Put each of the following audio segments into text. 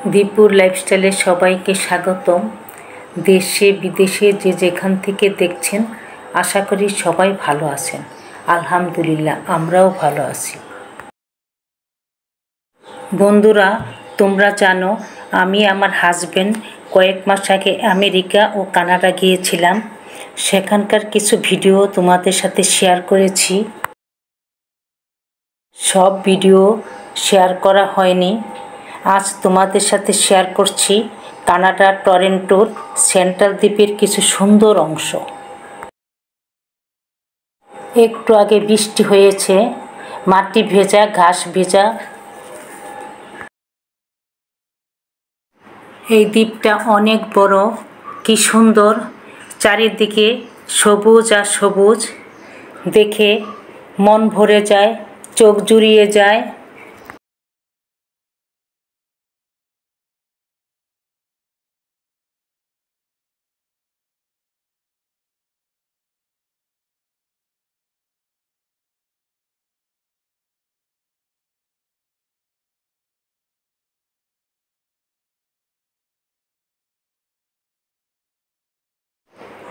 দীপুর লাইফস্টাইলে সবাইকে স্বাগতম। দেশে বিদেশে যে যেখান থেকে দেখছেন আশা করি সবাই ভালো আছেন। আলহামদুলিল্লাহ আমরাও ভালো আছি। বন্ধুরা, তোমরা জানো আমি আমার হাজবেন্ড কয়েক মাস আগে আমেরিকা ও কানাডা গিয়েছিলাম। সেখানকার কিছু ভিডিও তোমাদের সাথে শেয়ার করেছি। সব ভিডিও শেয়ার করা হয়নি। আজ তোমাদের সাথে শেয়ার করছি কানাডার টরন্টোর সেন্ট্রাল দ্বীপের কিছু সুন্দর অংশ। একটু আগে বৃষ্টি হয়েছে, মাটি ভেজা, ঘাস ভেজা। এই দ্বীপটা অনেক বড়, কি সুন্দর, চারিদিকে সবুজ আর সবুজ। দেখে মন ভরে যায়, চোখ জুড়িয়ে যায়।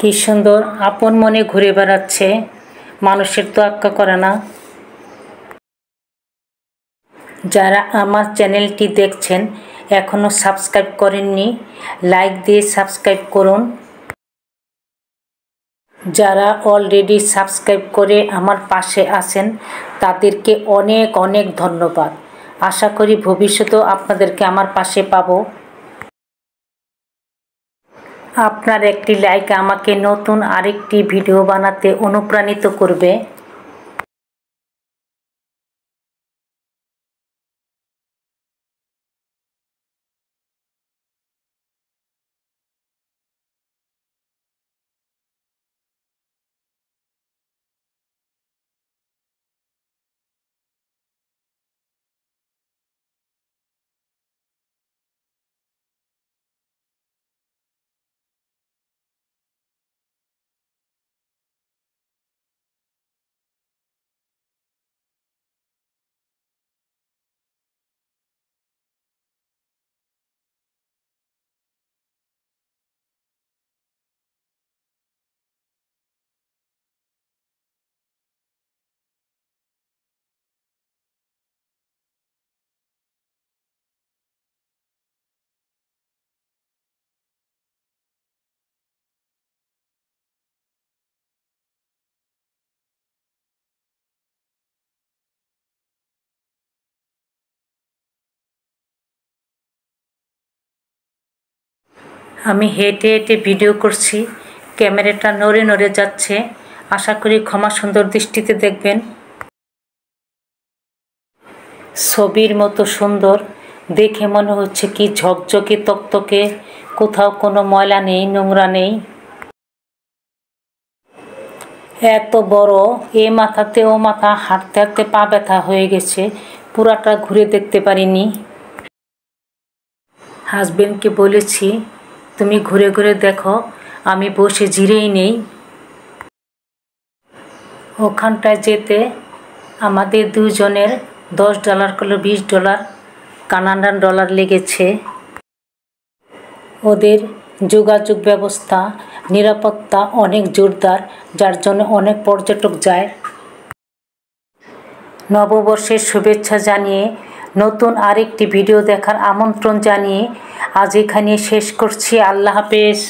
কি সুন্দর, আপন মনে ঘুরে বেড়াচ্ছে, মানুষের তোয়াক্কা করে না। যারা আমার চ্যানেলটি দেখছেন এখনও সাবস্ক্রাইব করেননি, লাইক দিয়ে সাবস্ক্রাইব করুন। যারা অলরেডি সাবস্ক্রাইব করে আমার পাশে আছেন তাদেরকে অনেক অনেক ধন্যবাদ। আশা করি ভবিষ্যতেও আপনাদেরকে আমার পাশে পাবো। আপনার একটি লাইক আমাকে নতুন আরেকটি ভিডিও বানাতে অনুপ্রাণিত করবে। আমি হেঁটে হেঁটে ভিডিও করছি, ক্যামেরাটা নড়ে নড়ে যাচ্ছে। আশা করি ক্ষমা সুন্দর দৃষ্টিতে দেখবেন। ছবির মতো সুন্দর, দেখে মনে হচ্ছে কি ঝকঝকে তকতকে, কোথাও কোনো ময়লা নেই, নোংরা নেই। এত বড়, এ মাথাতে ও মাথা, হাঁটতে হাঁটতে পা ব্যথা হয়ে গেছে, পুরাটা ঘুরে দেখতে পারিনি। হাজবেন্ডকে বলেছি তুমি ঘুরে ঘুরে দেখো, আমি বসে জিরেই নেই। ওখানটায় যেতে আমাদের দুজনের $10 করে $20 কানাডান ডলার লেগেছে। ওদের যোগাযোগ ব্যবস্থা, নিরাপত্তা অনেক জোরদার, যার জন্য অনেক পর্যটক যায়। নববর্ষের শুভেচ্ছা জানিয়ে নতুন আরেকটি ভিডিও দেখার আমন্ত্রণ জানিয়ে আজ এখানে শেষ করছি। আল্লাহ হাফেজ।